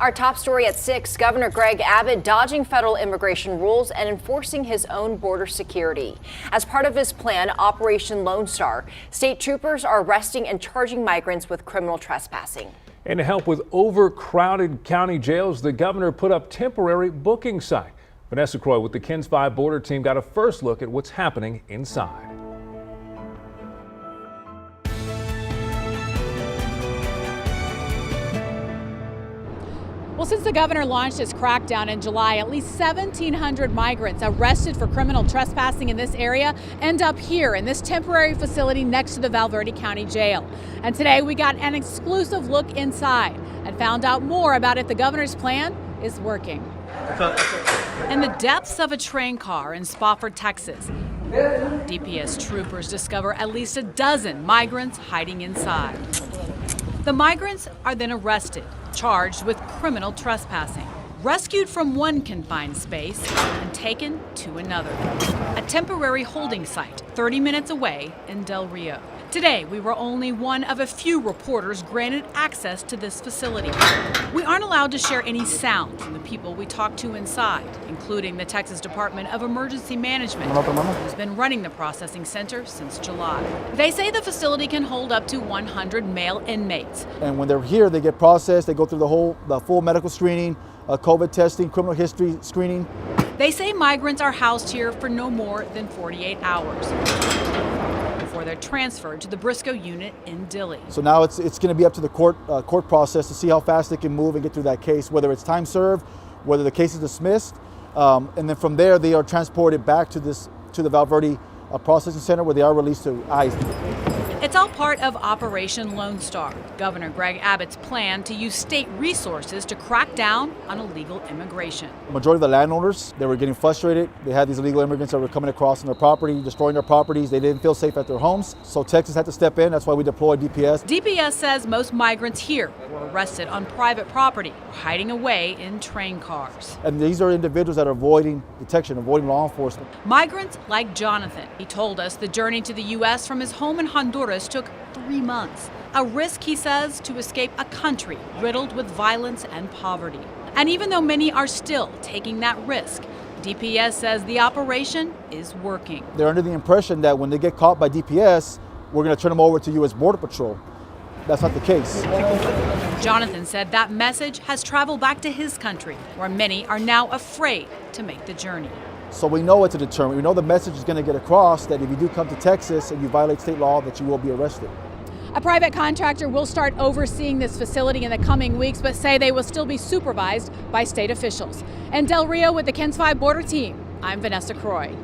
Our top story at 6, Governor Greg Abbott dodging federal immigration rules and enforcing his own border security. As part of his plan, Operation Lone Star, state troopers are arresting and charging migrants with criminal trespassing. And to help with overcrowded county jails, the governor put up temporary booking site. Vanessa Croy with the KENS 5 border team got a first look at what's happening inside. Well, since the governor launched his crackdown in July, at least 1,700 migrants arrested for criminal trespassing in this area end up here in this temporary facility next to the Val Verde County Jail. And today we got an exclusive look inside and found out more about if the governor's plan is working. In the depths of a train car in Spofford, Texas, DPS troopers discover at least a dozen migrants hiding inside. The migrants are then arrested, charged with criminal trespassing, rescued from one confined space and taken to another, a temporary holding site 30 minutes away in Del Rio. Today, we were only one of a few reporters granted access to this facility. We aren't allowed to share any sound from the people we talked to inside, including the Texas Department of Emergency Management, who's been running the processing center since July. They say the facility can hold up to 100 male inmates. And when they're here, they get processed, they go through the full medical screening, COVID testing, criminal history screening. They say migrants are housed here for no more than 48 hours before they're transferred to the Briscoe unit in Dilley. So now it's going to be up to the court process to see how fast they can move and get through that case, whether it's time served, whether the case is dismissed, and then from there they are transported back to the Val Verde processing center where they are released to ICE. It's all part of Operation Lone Star, Governor Greg Abbott's plan to use state resources to crack down on illegal immigration. The majority of the landowners, they were getting frustrated. They had these illegal immigrants that were coming across on their property, destroying their properties. They didn't feel safe at their homes. So Texas had to step in. That's why we deployed DPS. DPS says most migrants here were arrested on private property or hiding away in train cars. And these are individuals that are avoiding detection, avoiding law enforcement. Migrants like Jonathan. He told us the journey to the U.S. from his home in Honduras took 3 months. A risk, he says, to escape a country riddled with violence and poverty. And even though many are still taking that risk, DPS says the operation is working. They're under the impression that when they get caught by DPS, we're going to turn them over to U.S. Border Patrol. That's not the case. Jonathan said that message has traveled back to his country, where many are now afraid to make the journey. So we know it's a deterrent. We know the message is going to get across that if you do come to Texas and you violate state law, that you will be arrested. A private contractor will start overseeing this facility in the coming weeks, but say they will still be supervised by state officials. In Del Rio with the KENS 5 border team, I'm Vanessa Croy.